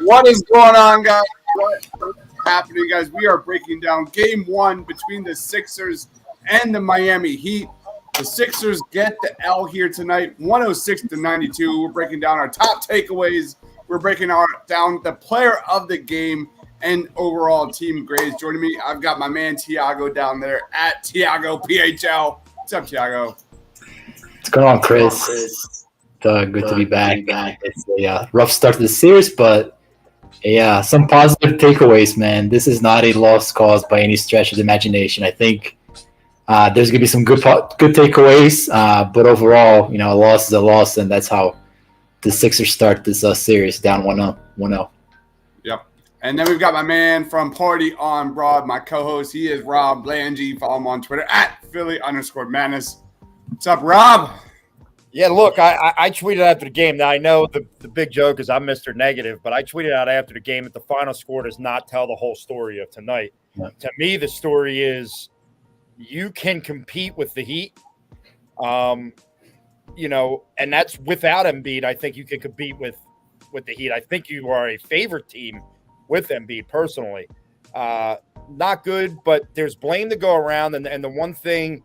What is going on, guys? What is happening, guys? We are breaking down game one between the Sixers and the Miami Heat. The Sixers get the L here tonight, 106-92. We're breaking down our top takeaways. We're breaking down the player of the game and overall team grades. Joining me, I've got my man Tiago down there at Tiago PHL. What's up, Tiago? What's going on, Chris? Good to be back. It's a rough start to the series, but yeah, some positive takeaways, man. This is not a lost cause by any stretch of the imagination. I think there's going to be some good takeaways, but overall, a loss is a loss, and that's how the Sixers start this series, down 1-0. Yep. And then we've got my man from Party on Broad, my co-host. He is Rob Blangy. Follow him on Twitter at Philly_Madness. What's up, Rob? Yeah, look, I tweeted after the game. Now, I know the big joke is I'm Mr. Negative, but I tweeted out after the game that the final score does not tell the whole story of tonight. Yeah. To me, the story is you can compete with the Heat, and that's without Embiid. I think you can compete with the Heat. I think you are a favorite team with Embiid personally. Not good, but there's blame to go around, and the one thing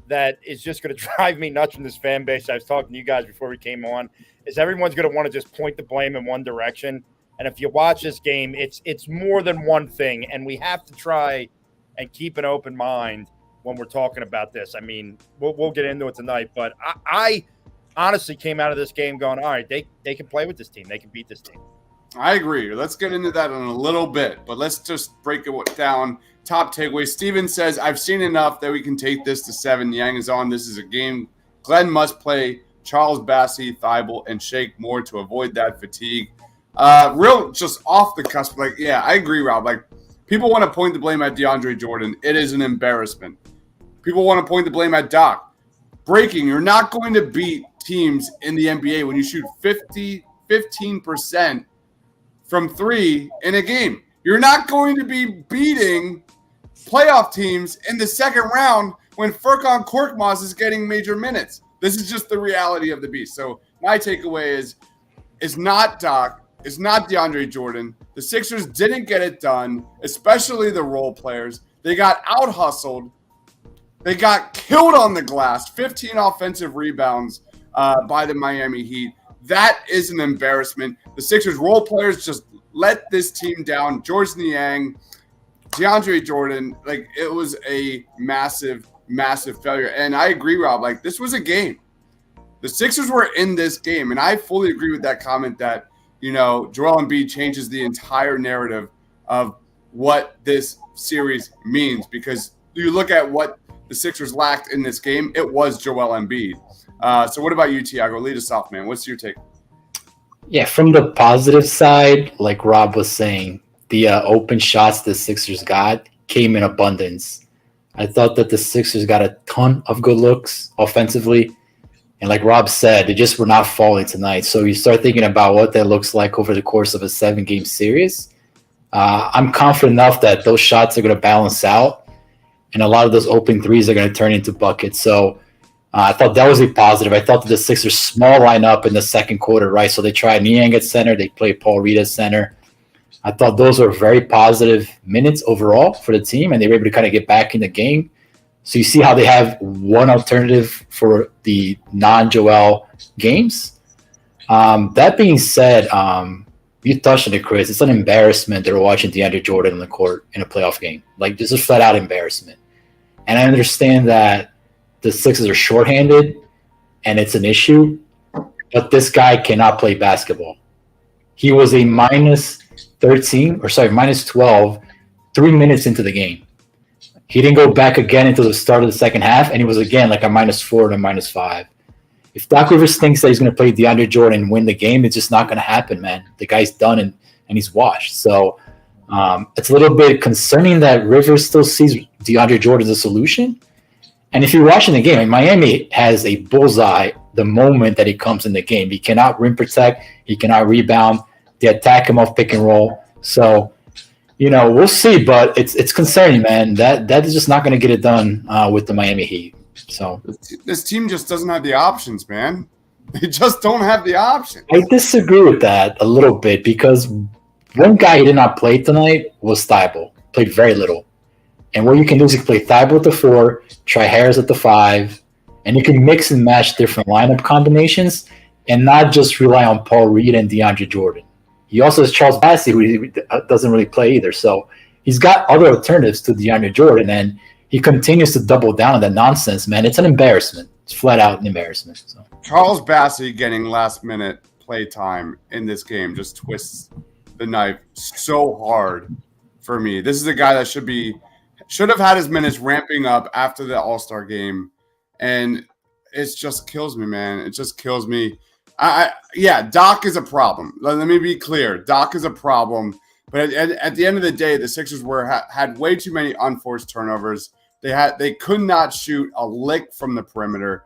that is just going to drive me nuts from this fan base, I was talking to you guys before we came on, is everyone's going to want to just point the blame in one direction. And if you watch this game, it's more than one thing, and we have to try and keep an open mind when we're talking about this. I mean, we'll get into it tonight, but I honestly came out of this game going, all right, they can play with this team. They can beat this team. I agree. Let's get into that in a little bit, but let's just break it down. Top takeaway. Steven says, I've seen enough that we can take this to 7. Yang is on. This is a game Glenn must play Charles Bassey, Thibault, and Shake Moore to avoid that fatigue. Real just off the cusp. I agree, Rob. People want to point the blame at DeAndre Jordan. It is an embarrassment. People want to point the blame at Doc. Breaking, you're not going to beat teams in the NBA when you shoot 15% from 3 in a game. You're not going to be beating playoff teams in the second round when Furkan Korkmaz is getting major minutes. This is just the reality of the beast. So my takeaway is, it's not Doc. It's not DeAndre Jordan. The Sixers didn't get it done, especially the role players. They got out-hustled. They got killed on the glass. 15 offensive rebounds by the Miami Heat. That is an embarrassment. The Sixers role players just let this team down. George Niang, DeAndre Jordan, it was a massive, massive failure. And I agree, Rob, this was a game. The Sixers were in this game, and I fully agree with that comment that, Joel Embiid changes the entire narrative of what this series means, because you look at what the Sixers lacked in this game, it was Joel Embiid. So what about you, Tiago? Lead us off, man. What's your take? Yeah, from the positive side, like Rob was saying, the open shots the Sixers got came in abundance. I thought that the Sixers got a ton of good looks offensively. And like Rob said, they just were not falling tonight. So you start thinking about what that looks like over the course of a 7-game series. I'm confident enough that those shots are going to balance out, and a lot of those open threes are going to turn into buckets. So I thought that was a positive. I thought that the Sixers small lineup in the second quarter, right? So they tried Niang at center. They played Paul Reed at center. I thought those were very positive minutes overall for the team, and they were able to kind of get back in the game. So you see how they have one alternative for the non-Joel games. That being said, you touched on it, Chris. It's an embarrassment they're watching DeAndre Jordan on the court in a playoff game. This is flat-out embarrassment. And I understand that the Sixers are shorthanded, and it's an issue, but this guy cannot play basketball. He was a minus 12, 3 minutes into the game. He didn't go back again until the start of the second half, and he was again a -4 and a -5. If Doc Rivers thinks that he's going to play DeAndre Jordan and win the game, it's just not going to happen, man. The guy's done and he's washed. So it's a little bit concerning that Rivers still sees DeAndre Jordan as a solution. And if you're watching the game, Miami has a bullseye the moment that he comes in the game. He cannot rim protect. He cannot rebound. They attack him off pick and roll. So, we'll see. But it's concerning, man. That is just not going to get it done with the Miami Heat. So this team just doesn't have the options, man. They just don't have the options. I disagree with that a little bit because One guy who did not play tonight was Thibault. Played very little. And what you can do is you can play Thibault at the 4, try Harris at the 5, and you can mix and match different lineup combinations and not just rely on Paul Reed and DeAndre Jordan. He also has Charles Bassey, who doesn't really play either. So he's got other alternatives to DeAndre Jordan, and he continues to double down on that nonsense, man. It's an embarrassment. It's flat out an embarrassment. So. Charles Bassey getting last-minute play time in this game just twists the knife so hard for me. This is a guy that should have had his minutes ramping up after the All-Star game, and it just kills me, man. It just kills me. Doc is a problem. Let me be clear. Doc is a problem, but at the end of the day, the Sixers had way too many unforced turnovers. They could not shoot a lick from the perimeter.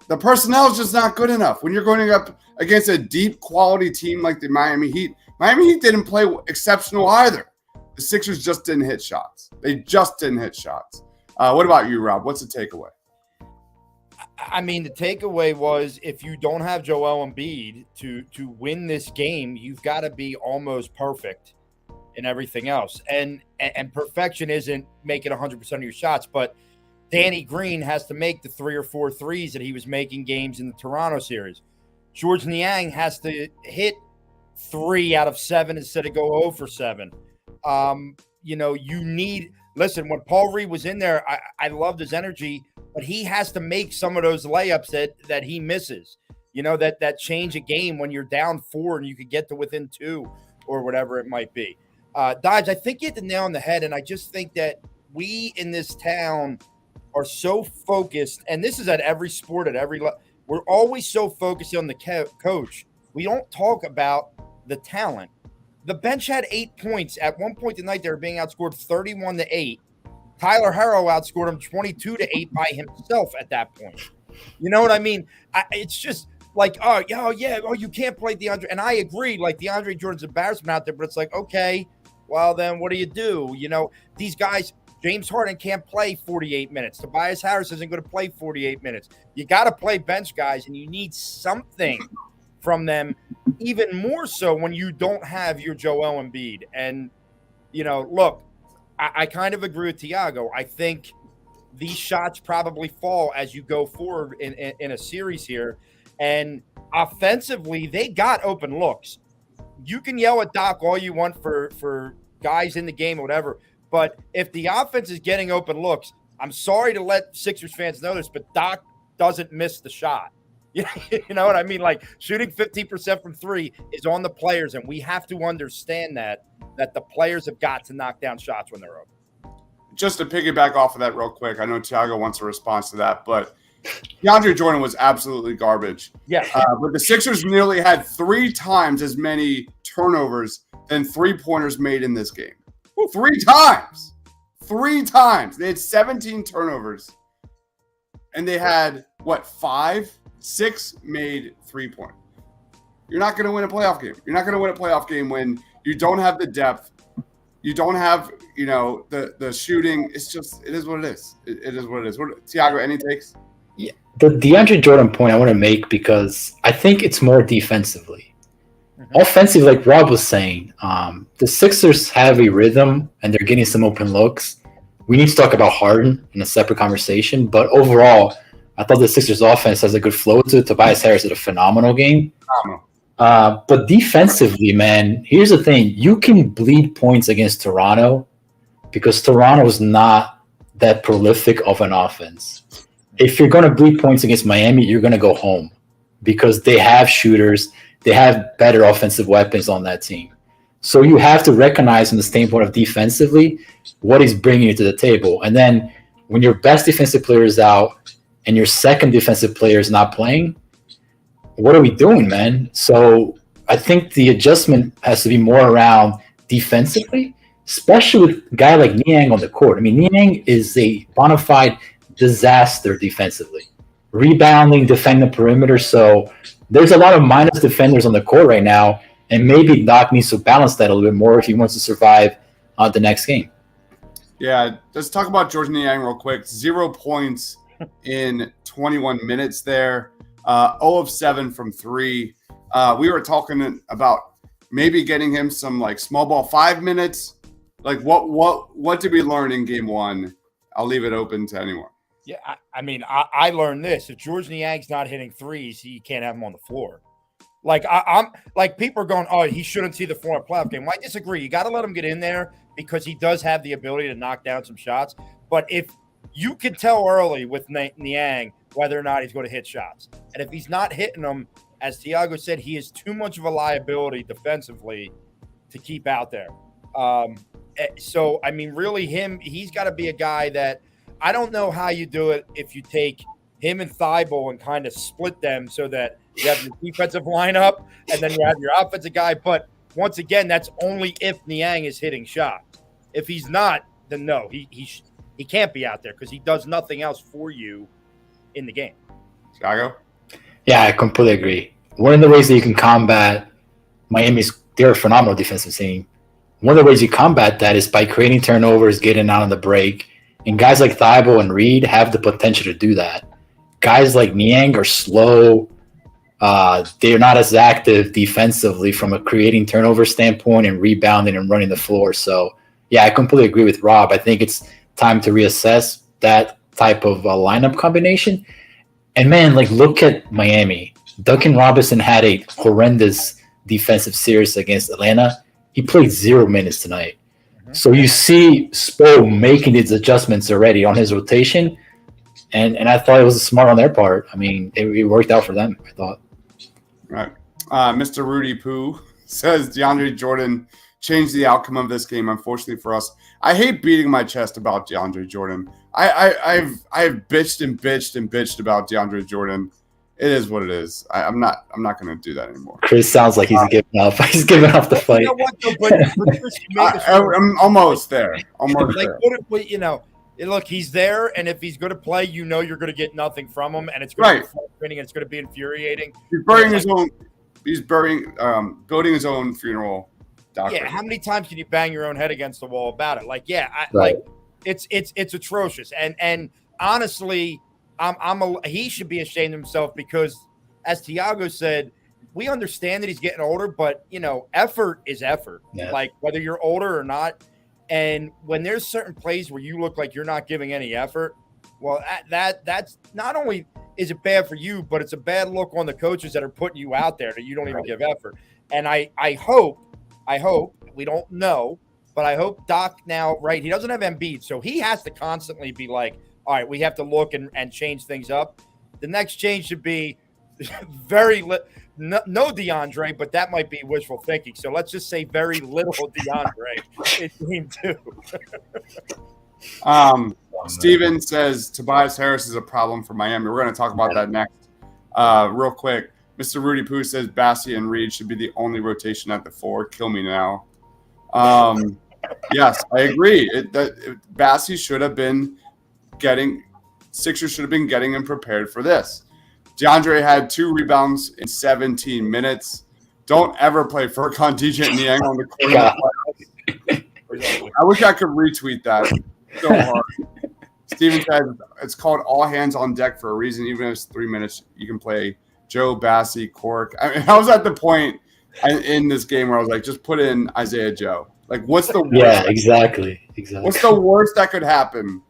The personnel is just not good enough. When you're going up against a deep quality team like the Miami Heat didn't play exceptional either. The Sixers just didn't hit shots. They just didn't hit shots. What about you, Rob? What's the takeaway? I mean, the takeaway was if you don't have Joel Embiid to win this game, you've got to be almost perfect in everything else. And perfection isn't making 100% of your shots, but Danny Green has to make the 3 or 4 threes that he was making games in the Toronto series. George Niang has to hit 3 out of 7 instead of go 0 for 7. Listen, when Paul Reed was in there, I loved his energy, but he has to make some of those layups that he misses. That change a game when you're down 4 and you could get to within 2 or whatever it might be. Dodge, I think you hit the nail on the head, and I just think that we in this town are so focused, and this is at every sport, at every level. We're always so focused on the coach. We don't talk about the talent. The bench had 8 points. At one point tonight, they were being outscored 31-8. Tyler Herro outscored him 22-8 by himself at that point. You know what I mean? It's just like, you can't play DeAndre. And I agree, like DeAndre Jordan's embarrassment out there, but it's like, okay, well, then what do you do? These guys, James Harden can't play 48 minutes. Tobias Harris isn't going to play 48 minutes. You got to play bench guys, and you need something from them, even more so when you don't have your Joel Embiid. And, look, I kind of agree with Tiago. I think these shots probably fall as you go forward in a series here. And offensively, they got open looks. You can yell at Doc all you want for guys in the game or whatever, but if the offense is getting open looks, I'm sorry to let Sixers fans know this, but Doc doesn't miss the shot. You know what I mean? Like, shooting 15% from 3 is on the players, and we have to understand that the players have got to knock down shots when they're open. Just to piggyback off of that real quick, I know Tiago wants a response to that, but DeAndre Jordan was absolutely garbage. Yeah. But the Sixers nearly had 3 times as many turnovers than three-pointers made in this game. 3 times. 3 times. They had 17 turnovers, and they had, 6 made 3-point. You're not going to win a playoff game. You're not going to win a playoff game when you don't have the depth. You don't have, the shooting. It's just, it is what it is. It is what it is. Tiago, any takes? Yeah, the DeAndre Jordan point I want to make, because I think it's more defensively. Mm-hmm. Offensively, like Rob was saying, the Sixers have a rhythm and they're getting some open looks. We need to talk about Harden in a separate conversation, but overall, I thought the Sixers offense has a good flow to it. Tobias Harris did a phenomenal game. But defensively, man, here's the thing. You can bleed points against Toronto because Toronto is not that prolific of an offense. If you're going to bleed points against Miami, you're going to go home because they have shooters. They have better offensive weapons on that team. So you have to recognize from the standpoint of defensively what he's bringing you to the table. And then when your best defensive player is out and your second defensive player is not playing, what are we doing, man? So I think the adjustment has to be more around defensively, especially with a guy like Niang on the court. I mean, Niang is a bona fide disaster defensively. Rebounding, defending the perimeter. So there's a lot of minus defenders on the court right now, and maybe Doc needs to balance that a little bit more if he wants to survive the next game. Yeah, let's talk about George Niang real quick. 0 points in 21 minutes there. 0 of 7 from 3. We were talking about maybe getting him some like small ball 5 minutes. Like what did we learn in game one? I'll leave it open to anyone. Yeah, I learned this. If George Niang's not hitting threes, you can't have him on the floor. Like I'm like people are going, oh, he shouldn't see the floor in a playoff game. Well, I disagree. You got to let him get in there because he does have the ability to knock down some shots. But if you could tell early with Niang whether or not he's going to hit shots, and if he's not hitting them, as Tiago said, he is too much of a liability defensively to keep out there. So I mean, really, he's got to be a guy that I don't know how you do it if you take him and Thibault and kind of split them so that you have your defensive lineup and then you have your offensive guy. But once again, that's only if Niang is hitting shots. If he's not, then no, he can't be out there because he does nothing else for you in the game. Chicago? Yeah, I completely agree. One of the ways that you can combat they're a phenomenal defensive team. One of the ways you combat that is by creating turnovers, getting out on the break. And guys like Thibault and Reed have the potential to do that. Guys like Niang are slow. They're not as active defensively from a creating turnover standpoint and rebounding and running the floor. So, yeah, I completely agree with Rob. I think it's time to reassess that type of lineup combination. And, man, like, look at Miami. Duncan Robinson had a horrendous defensive series against Atlanta. He played 0 minutes tonight. So you see Spo making these adjustments already on his rotation, and I thought it was smart on their part. I mean, it worked out for them, I thought. Right. Mr. Rudy Poo says DeAndre Jordan changed the outcome of this game, unfortunately for us. I hate beating my chest about DeAndre Jordan. I've bitched and bitched and bitched about DeAndre Jordan. It is what it is. I'm not going to do that anymore. Chris sounds like he's giving up. He's giving up the fight. You know what, though, but I'm almost there. Almost like, there. Look, he's there, and if he's going to play, you're going to get nothing from him, and it's going to be frustrating, and it's going to be infuriating. He's burying his own. He's building his own funeral. Doctor. Yeah, how many times can you bang your own head against the wall about it? Like, yeah, right. Like it's atrocious, and honestly. He should be ashamed of himself because, as Tiago said, we understand that he's getting older, but effort is effort. Yeah. Like whether you're older or not, and when there's certain plays where you look like you're not giving any effort, well, that's not only is it bad for you, but it's a bad look on the coaches that are putting you out there that you don't even give effort. And I hope we don't know, but I hope Doc now, right? He doesn't have Embiid, so he has to constantly be like, all right, we have to look and change things up. The next change should be no DeAndre, but that might be wishful thinking. So let's just say very little DeAndre in game 2. Steven says Tobias Harris is a problem for Miami. We're going to talk about that next. Real quick, Mr. Rudy Poo says Bassie and Reed should be the only rotation at the 4. Kill me now. Yes, I agree. Bassie should have been Sixers should have been getting him prepared for this. DeAndre had 2 rebounds in 17 minutes. Don't ever play Furkan DJ Niang on the court. I wish I could retweet that so hard. Steven said it's called all hands on deck for a reason. Even if it's 3 minutes, you can play Joe, Bassie, Cork. I was at the point in this game where I was like, just put in Isaiah Joe. Like, what's the worst? Yeah, exactly. What's the worst that could happen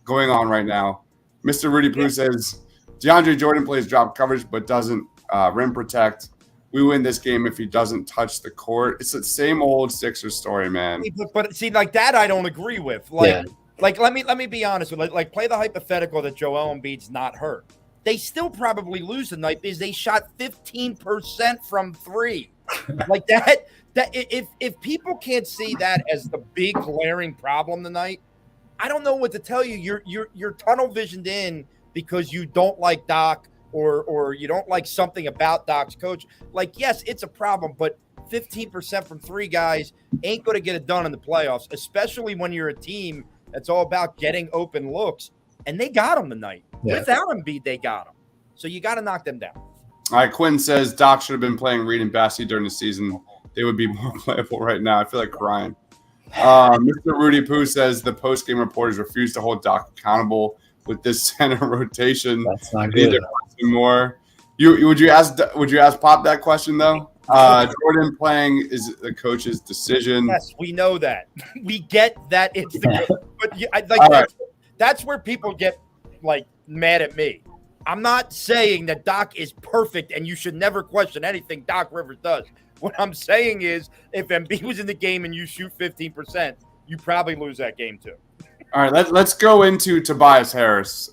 going on right now? Mr. Rudy Poo says DeAndre Jordan plays drop coverage but doesn't rim protect. We win this game if he doesn't touch the court. It's the same old Sixers story, man. But see, like that, I don't agree with. Like, let me be honest with you. Like, play the hypothetical that Joel Embiid's not hurt. They still probably lose tonight because they shot 15% from 3. Like that if people can't see that as the big glaring problem tonight, I don't know what to tell you. You're tunnel visioned in because you don't like Doc or you don't like something about Doc's coach. Like, yes, it's a problem, but 15% from 3 guys ain't going to get it done in the playoffs, especially when you're a team that's all about getting open looks. And they got them tonight. Yeah. Without Embiid, they got them. So you got to knock them down. All right, Quinn says Doc should have been playing Reed and Bassie during the season. They would be more playable right now. I feel like crying. Mr. Rudy Poo says the post-game reporters refuse to hold Doc accountable with this center rotation. That's not good. More. Would you ask Pop that question though? Jordan playing is the coach's decision. Yes, we know that. We get that it's the coach. But that's where people get like mad at me. I'm not saying that Doc is perfect and you should never question anything Doc Rivers does. What I'm saying is if Embiid was in the game and you shoot 15%, you probably lose that game too. All right, let's go into Tobias Harris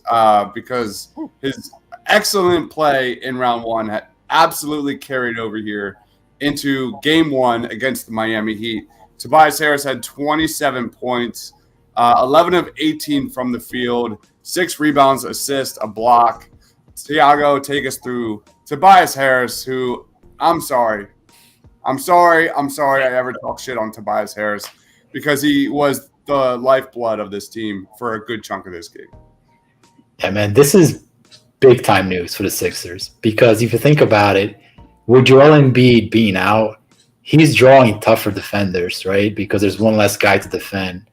because his excellent play in round one had absolutely carried over here into game one against the Miami Heat. Tobias Harris had 27 points, 11 of 18 from the field, 6 rebounds, assist, a block. Tiago, take us through Tobias Harris, who I'm sorry I ever talk shit on Tobias Harris because he was the lifeblood of this team for a good chunk of this game. Yeah, man, this is big time news for the Sixers because if you think about it, with Joel Embiid being out, he's drawing tougher defenders, right? Because there's one less guy to defend,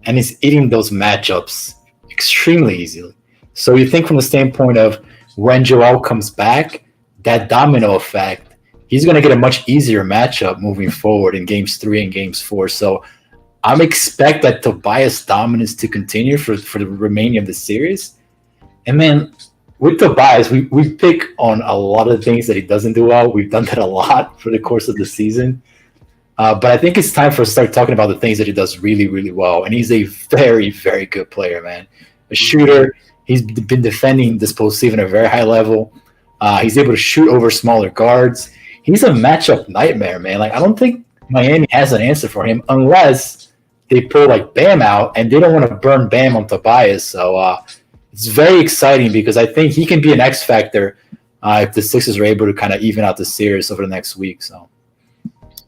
and he's eating those matchups extremely easily. So you think from the standpoint of when Joel comes back, that domino effect, he's going to get a much easier matchup moving forward in games 3 and games 4. So I'm expect that Tobias dominance to continue for the remaining of the series. And then with Tobias, we pick on a lot of things that he doesn't do well. We've done that a lot for the course of the season. But I think it's time for us to start talking about the things that he does really, really well. And he's a very, very good player, man. A shooter. He's been defending this postseason at a very high level. He's able to shoot over smaller guards. He's a matchup nightmare, man. Like I don't think Miami has an answer for him unless they pull like Bam out, and they don't want to burn Bam on Tobias. So it's very exciting because I think he can be an X factor if the Sixers are able to kind of even out the series over the next week. So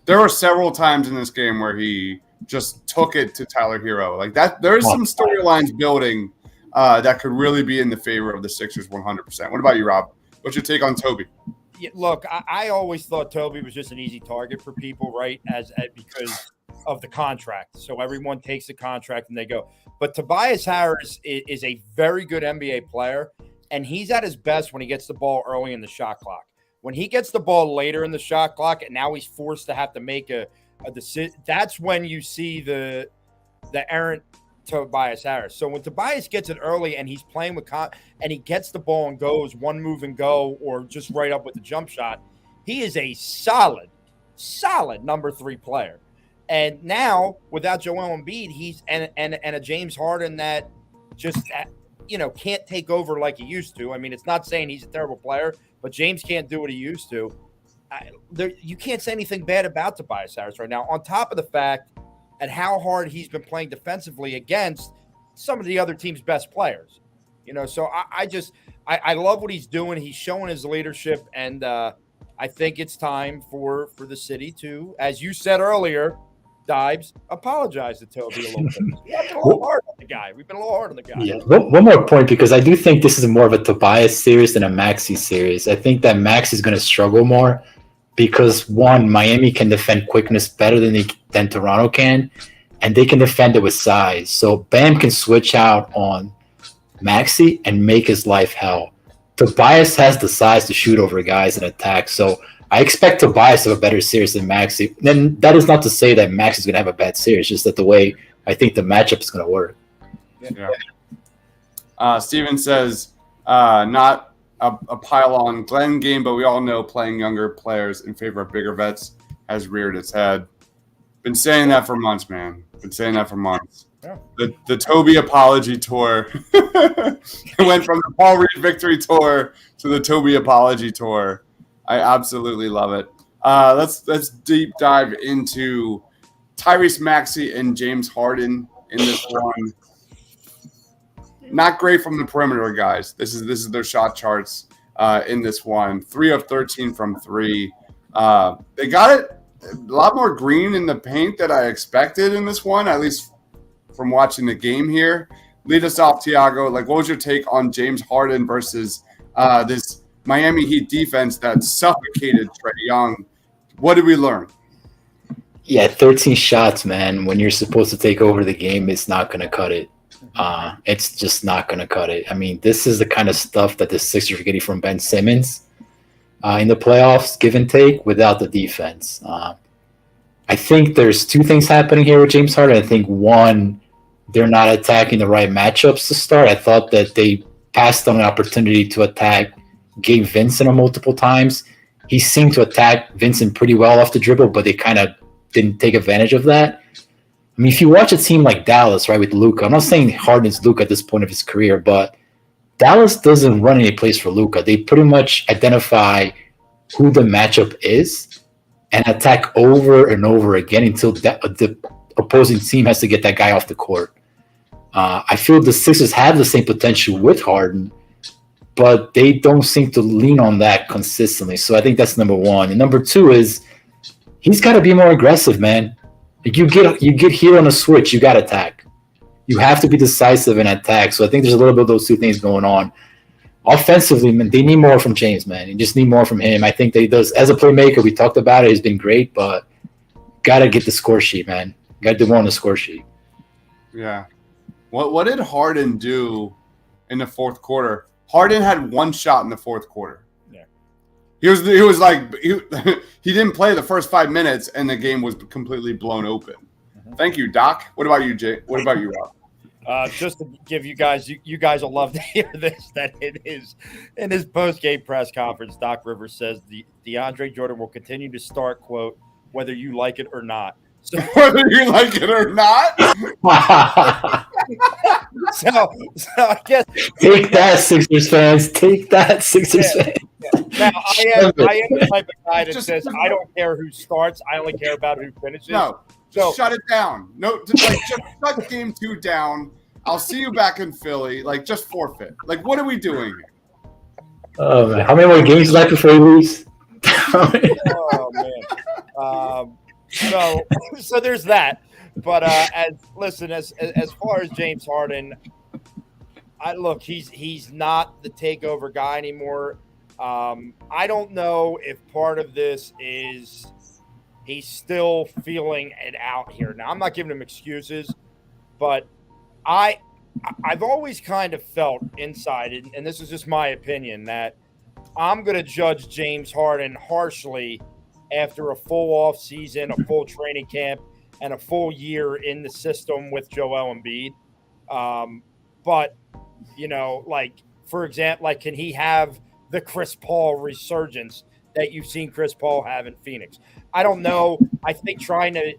there were several times in this game where he just took it to Tyler Hero. Like that, there's some storylines building that could really be in the favor of the Sixers 100%. What about you, Rob? What's your take on Toby? Yeah, look, I always thought Toby was just an easy target for people, right? As because of the contract. So everyone takes the contract and they go. But Tobias Harris is a very good NBA player, and he's at his best when he gets the ball early in the shot clock. When he gets the ball later in the shot clock, and now he's forced to have to make a decision, that's when you see the errant Tobias Harris. So when Tobias gets it early and he's playing with and he gets the ball and goes one move and go or just right up with the jump shot, he is a solid number 3 player. And now without Joel Embiid, he's and a James Harden that just can't take over like he used to. I mean, it's not saying he's a terrible player, but James can't do what he used to. You can't say anything bad about Tobias Harris right now. On top of the fact at how hard he's been playing defensively against some of the other team's best players. So I love what he's doing. He's showing his leadership, and I think it's time for the city to, as you said earlier, Dibes, apologize to Toby a little bit. We've been a little hard on the guy. Yeah. One more point, because I do think this is more of a Tobias series than a Maxey series. I think that Max is going to struggle more because, one, Miami can defend quickness better than Toronto can, and they can defend it with size. So Bam can switch out on Maxey and make his life hell. Tobias has the size to shoot over guys and attack. So I expect Tobias to have a better series than Maxey. Then that is not to say that Max is going to have a bad series, just that the way I think the matchup is going to work. Yeah. Steven says, not a pile-on Glenn game, but we all know playing younger players in favor of bigger vets has reared its head. Been saying that for months, man. Yeah. The Toby apology tour. It went from the Paul Reed victory tour to the Toby apology tour. I absolutely love it. Let's deep dive into Tyrese Maxey and James Harden in this one. Not great from the perimeter, guys. This is their shot charts in this one. 3 of 13 from 3. They got it a lot more green in the paint than I expected in this one, at least from watching the game here. Lead us off, Tiago. Like, what was your take on James Harden versus this Miami Heat defense that suffocated Trae Young? What did we learn? Yeah, 13 shots, man. When you're supposed to take over the game, it's not going to cut it. It's just not going to cut it. I mean, this is the kind of stuff that the Sixers are getting from Ben Simmons. in the playoffs, give and take, without the defense. I think there's two things happening here with James Harden. I think one, they're not attacking the right matchups to start. I thought that they passed on an opportunity to attack Gabe Vincent multiple times. He seemed to attack Vincent pretty well off the dribble, but they kind of didn't take advantage of that. I mean, if you watch a team like Dallas, right, with Luka, I'm not saying Harden's Luka at this point of his career, but Dallas doesn't run any plays for Luka. They pretty much identify who the matchup is and attack over and over again until the opposing team has to get that guy off the court. I feel the Sixers have the same potential with Harden, but they don't seem to lean on that consistently. So I think that's number one. And number two is he's got to be more aggressive, man. Like you get here on a switch, you got to attack. You have to be decisive in attack. So I think there's a little bit of those two things going on. Offensively, man, they need more from James, man. You just need more from him. I think as a playmaker, we talked about it. He's been great, but got to get the score sheet, man. Got to do more on the score sheet. Yeah. What did Harden do in the fourth quarter? Harden had one shot in the fourth quarter. Yeah. He didn't play the first 5 minutes, and the game was completely blown open. Mm-hmm. Thank you, Doc. What about you, Jay? What about you, Rob? Just to give you guys will love to hear this, that it is in his post-game press conference, Doc Rivers says DeAndre Jordan will continue to start, quote, whether you like it or not. So whether you like it or not. so I guess take that, Sixers fans. Take that, Sixers fans. Now I am the type of guy that says I don't care who starts, I only care about who finishes. No. So, shut it down. No, just shut game 2 down. I'll see you back in Philly. Just forfeit. What are we doing here? Oh man, how many more games left before you lose? Oh man. So there's that. But as far as James Harden, he's not the takeover guy anymore. I don't know if part of this is he's still feeling it out here. Now, I'm not giving him excuses, but I've always kind of felt inside, and this is just my opinion, that I'm going to judge James Harden harshly after a full off season, a full training camp, and a full year in the system with Joel Embiid. But, for example, can he have the Chris Paul resurgence that you've seen Chris Paul have in Phoenix? I don't know. I think trying to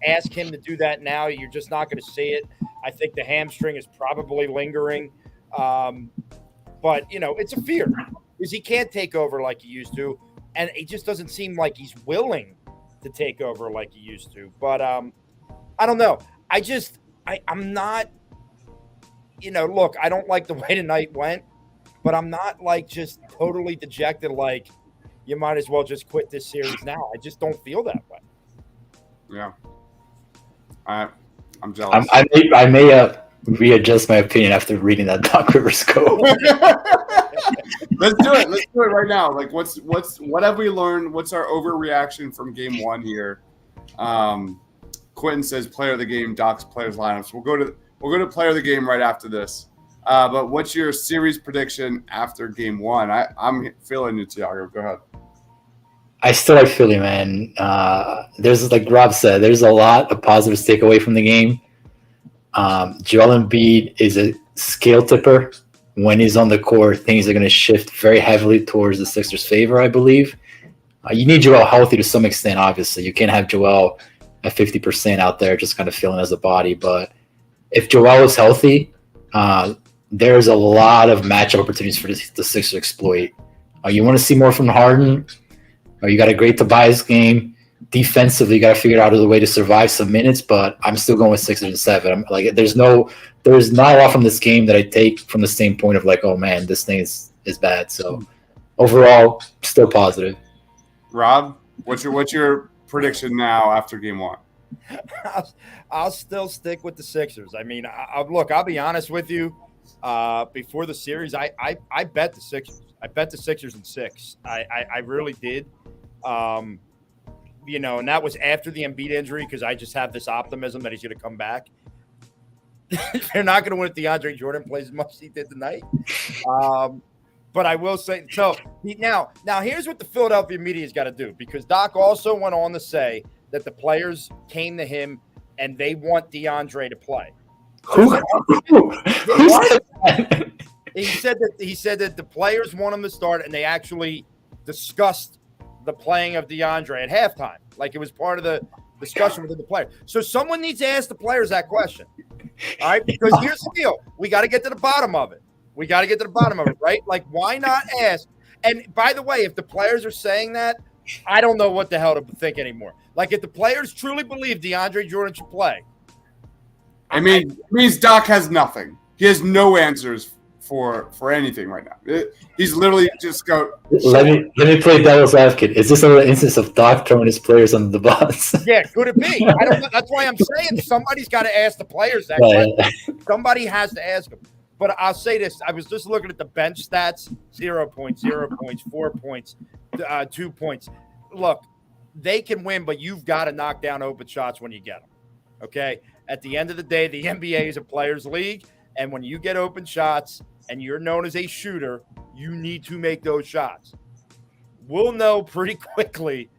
ask him to do that now, you're just not going to see it. I think the hamstring is probably lingering. But, it's a fear because he can't take over like he used to. And it just doesn't seem like he's willing to take over like he used to. But I don't know. I'm not, look, I don't like the way tonight went, but I'm not just totally dejected you might as well just quit this series now. I just don't feel that way. Yeah. I'm jealous. I may readjust my opinion after reading that Doc Rivers quote. Let's do it. Let's do it right now. What have we learned? What's our overreaction from game 1 here? Quentin says player of the game, Doc's players lineups. We'll go to player of the game right after this. But what's your series prediction after game 1? I'm feeling you, Thiago. Go ahead. I still like Philly, man. There's, like Rob said, there's a lot of positives to take away from the game. Joel Embiid is a scale tipper. When he's on the court, things are going to shift very heavily towards the Sixers' favor, I believe. You need Joel healthy to some extent, obviously. You can't have Joel at 50% out there just kind of feeling as a body. But if Joel is healthy, there's a lot of matchup opportunities for the Sixers to exploit. You want to see more from Harden? You got a great Tobias game. Defensively, you got to figure out a way to survive some minutes, but I'm still going with 6 and 7. There's not a lot from this game that I take from the standpoint of oh man, this thing is bad. So overall, still positive. Rob, what's your prediction now after game 1? I'll still stick with the Sixers. I mean, I'll be honest with you. Before the series, I bet the Sixers. I bet the Sixers in 6. I really did. And that was after the Embiid injury because I just have this optimism that he's going to come back. They're not going to win if DeAndre Jordan plays as much as he did tonight. But I will say, so now here's what the Philadelphia media's got to do, because Doc also went on to say that the players came to him and they want DeAndre to play. Who said that? He said that the players want him to start, and they actually discussed the playing of DeAndre at halftime, like it was part of the discussion with the player. So someone needs to ask the players that question, all right? Because here's the deal: we got to get to the bottom of it. Right? Like, why not ask? And by the way, if the players are saying that, I don't know what the hell to think anymore. Like, if the players truly believe DeAndre Jordan should play, it means Doc has nothing. He has no answers for anything right now. He's literally just go. Let me play devil's advocate. Is this another instance of Doc throwing his players under the bus? Yeah, could it be? I don't know. That's why I'm saying somebody's got to ask the players that question. Somebody has to ask them. But I'll say this: I was just looking at the bench stats: 0 points, 0 points, 4 points, 2 points. Look, they can win, but you've got to knock down open shots when you get them. Okay. At the end of the day, the NBA is a players' league, and when you get open shots and you're known as a shooter, you need to make those shots. We'll know pretty quickly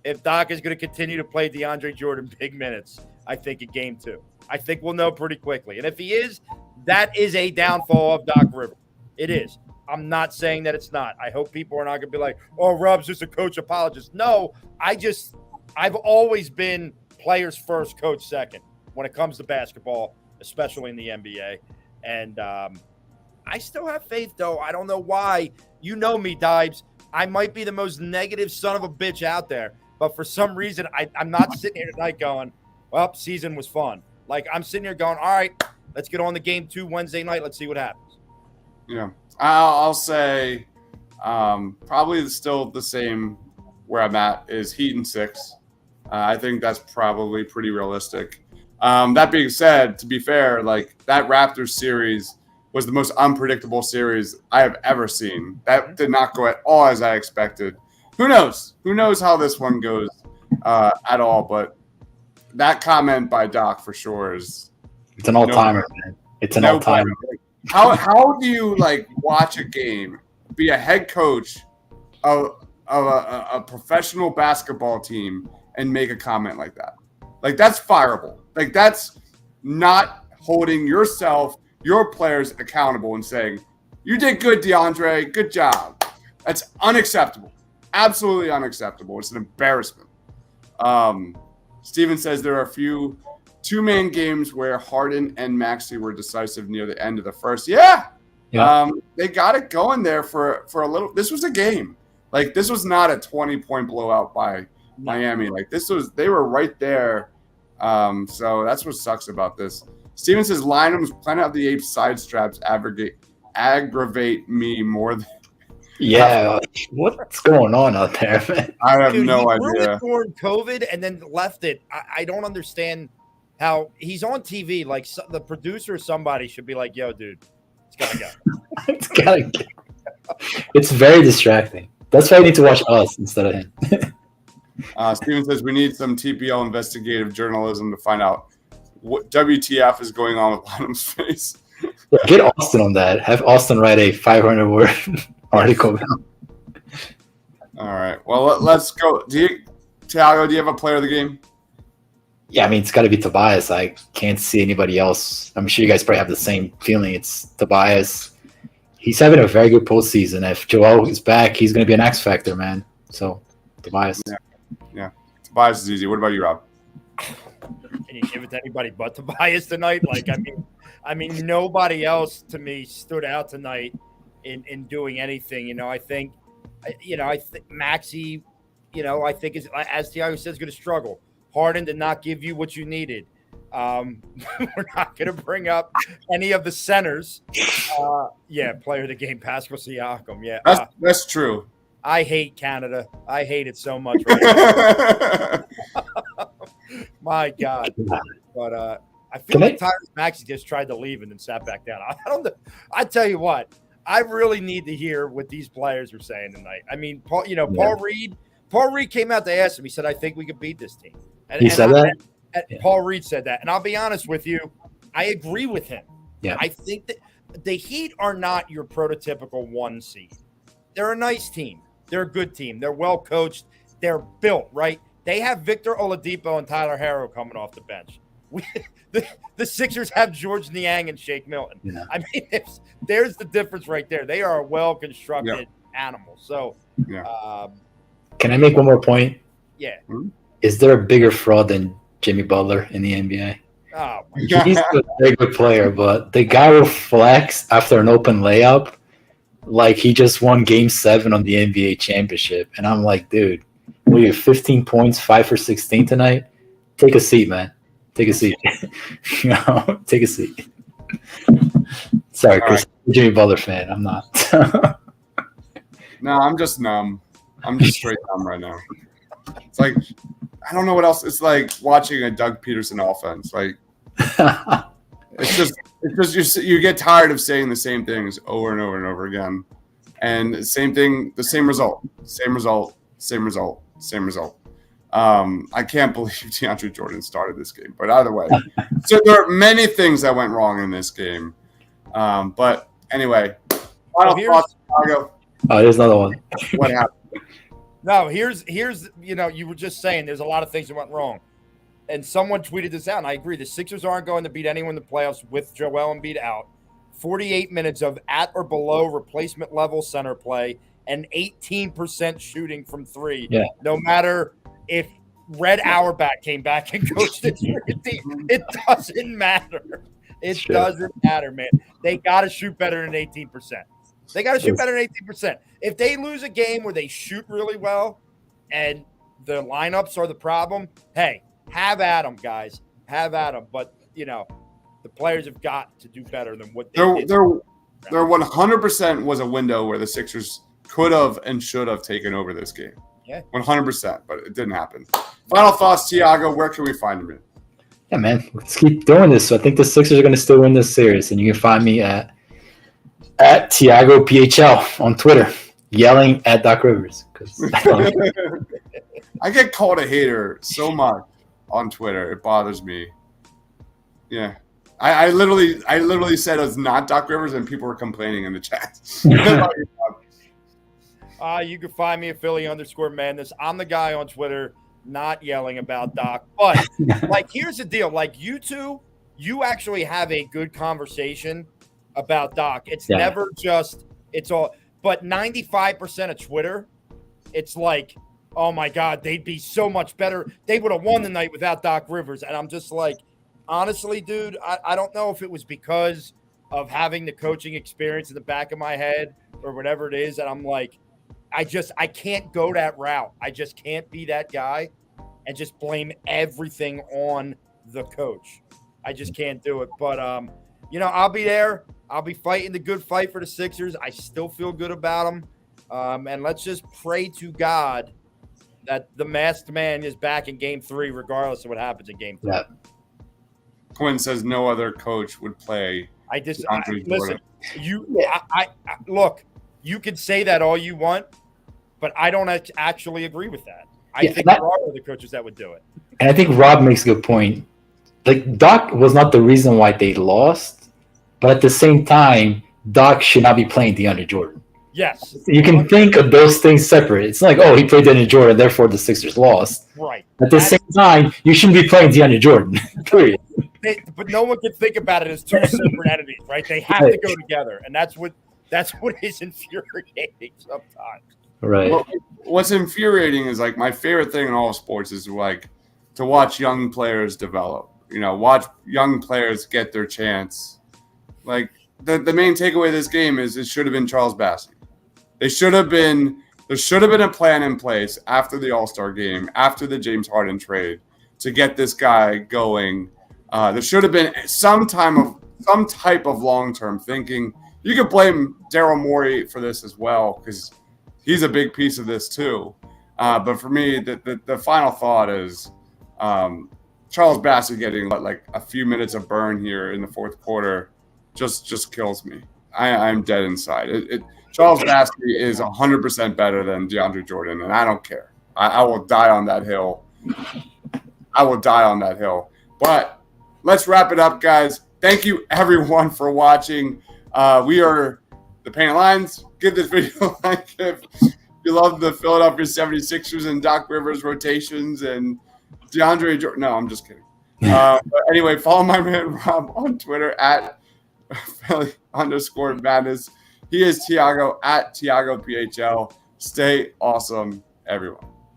if Doc is going to continue to play DeAndre Jordan big minutes, I think, in game 2. I think we'll know pretty quickly. And if he is, that is a downfall of Doc Rivers. It is. I'm not saying that it's not. I hope people are not going to be like, oh, Rob's just a coach apologist. No, I've always been players first, coach second when it comes to basketball, especially in the NBA. And I still have faith, though. I don't know why. You know me, Dibes. I might be the most negative son of a bitch out there. But for some reason, I'm not sitting here tonight going, well, season was fun. Like, I'm sitting here going, all right, let's get on the game 2 Wednesday night. Let's see what happens. Yeah. I'll say probably still the same where I'm at is Heat in 6. I think that's probably pretty realistic. That being said, to be fair, like that Raptors series was the most unpredictable series I have ever seen. That did not go at all as I expected. Who knows? Who knows how this one goes at all? But that comment by Doc for sure is it's an all-timer, man. It's an all-timer. How do you like watch a game, be a head coach of a professional basketball team, and make a comment like that? Like, that's fireable. Like, that's not holding yourself, your players accountable and saying, you did good, DeAndre. Good job. That's unacceptable. Absolutely unacceptable. It's an embarrassment. Steven says there are a few two-man games where Harden and Maxey were decisive near the end of the first. Yeah. They got it going there for a little. This was a game. Like, this was not a 20-point blowout by Miami. Like, they were right there. So that's what sucks about this. Steven says Lynham's Planet of the Apes side straps aggravate me more than. Yeah, what's going on out there, man? I have no idea. During COVID and then left it. I don't understand how he's on TV. Like, the producer or somebody should be like, "Yo, dude, it's gotta go." It's gotta go. It's very distracting. That's why I need to watch us instead of him. Steven says we need some TPL investigative journalism to find out what WTF is going on with Lynham's face. Yeah, get Austin on that. Have Austin write a 500-word article. All right. Well, let's go. Thiago, do you have a player of the game? Yeah, I mean, it's got to be Tobias. I can't see anybody else. I'm sure you guys probably have the same feeling. It's Tobias. He's having a very good postseason. If Joel is back, he's going to be an X factor, man. So, Tobias. Yeah. Tobias is easy. What about you, Rob? Can you give it to anybody but Tobias tonight? Like, I mean, nobody else to me stood out tonight in doing anything. I think Maxey, I think is, as Thiago says, going to struggle. Harden did not give you what you needed. We're not going to bring up any of the centers. Player of the game, Pascal Siakam. Yeah, that's true. I hate Canada. I hate it so much right now. My God. But I feel like Tyrese Maxey just tried to leave and then sat back down. I don't know. I tell you what, I really need to hear what these players are saying tonight. I mean, Paul Reed came out to ask him. He said, I think we could beat this team. He said that? Paul Reed said that. And I'll be honest with you, I agree with him. Yeah. I think that the Heat are not your prototypical 1 seed. They're a nice team. They're a good team. They're well coached. They're built, right? They have Victor Oladipo and Tyler Harrow coming off the bench. The Sixers have George Niang and Shake Milton. Yeah. I mean, there's the difference right there. They are a well-constructed animal. So, can I make one more point? Yeah. Is there a bigger fraud than Jimmy Butler in the NBA? Oh, He's a very good player, but the guy will flex after an open layup like he just won Game 7 on the NBA championship. And I'm like, dude, what are you, 15 points, 5 for 16 tonight? Take a seat, man. Take a seat. Take a seat. Sorry, Chris. I'm a Jimmy Butler fan. I'm not. No, I'm just numb. I'm just straight numb right now. It's like, I don't know what else. It's like watching a Doug Peterson offense. Like, it's just you get tired of saying the same things over and over and over again. And the same thing, the same result. I can't believe DeAndre Jordan started this game. But either way, so there are many things that went wrong in this game. But anyway, final thoughts, Chicago. Oh, there's another one. What happened? No, here's you were just saying there's a lot of things that went wrong. And someone tweeted this out, and I agree. The Sixers aren't going to beat anyone in the playoffs with Joel Embiid out. 48 minutes of at or below replacement level center play and 18% shooting from three. Yeah. No matter if Red Auerbach came back and coached the team, it doesn't matter. It doesn't matter, man. They got to shoot better than 18%. They got to shoot better than 18%. If they lose a game where they shoot really well and the lineups are the problem, hey, have at them, guys. Have at them. But, the players have got to do better than what they did. There 100% was a window where the Sixers could have and should have taken over this game. Yeah. 100%, but it didn't happen. Final thoughts, Tiago. Where can we find him? Yeah, man. Let's keep doing this. So I think the Sixers are going to still win this series. And you can find me at Tiago PHL on Twitter, yelling at Doc Rivers. I get called a hater so much on Twitter. It bothers me. Yeah. I literally said it's not Doc Rivers, and people were complaining in the chat. You can find me at Philly_Madness. I'm the guy on Twitter not yelling about Doc. But, here's the deal. You two, you actually have a good conversation about Doc. It's never just – it's all – but 95% of Twitter, it's like, oh, my God, they'd be so much better. They would have won the night without Doc Rivers. And I'm just like, honestly, dude, I don't know if it was because of having the coaching experience in the back of my head or whatever it is. And I'm like, I can't go that route. I just can't be that guy and just blame everything on the coach. I just can't do it. But, I'll be there. I'll be fighting the good fight for the Sixers. I still feel good about them. And let's just pray to God that the masked man is back in Game 3, regardless of what happens in Game 3. Yeah. Quinn says no other coach would play. Listen. Look. You can say that all you want, but I don't actually agree with that. I think there are other coaches that would do it. And I think Rob makes a good point. Doc was not the reason why they lost, but at the same time, Doc should not be playing DeAndre Jordan. Yes. You can think of those things separate. It's like, he played DeAndre Jordan, therefore the Sixers lost. Right. At the same time, you shouldn't be playing DeAndre Jordan, period. But no one can think about it as two separate entities, right? They have to go together, and that's what is infuriating sometimes. Right. Well, what's infuriating is my favorite thing in all sports is to watch young players develop. Watch young players get their chance. The main takeaway of this game is it should have been Charles Bassey. There should have been a plan in place after the All-Star game, after the James Harden trade, to get this guy going. There should have been some type of long-term thinking. You could blame Daryl Morey for this as well because he's a big piece of this too. But for me, the final thought is Charles Bassey getting a few minutes of burn here in the fourth quarter just kills me. I'm dead inside. Charles Bassey is 100% better than DeAndre Jordan, and I don't care. I will die on that hill. But let's wrap it up, guys. Thank you, everyone, for watching. The the Paint Lines. Give this video a like if you love the Philadelphia 76ers and Doc Rivers rotations and DeAndre Jordan. No, I'm just kidding. But anyway, follow my man Rob on Twitter at Philly_madness. He is Tiago at TiagoPHL. Stay awesome, everyone.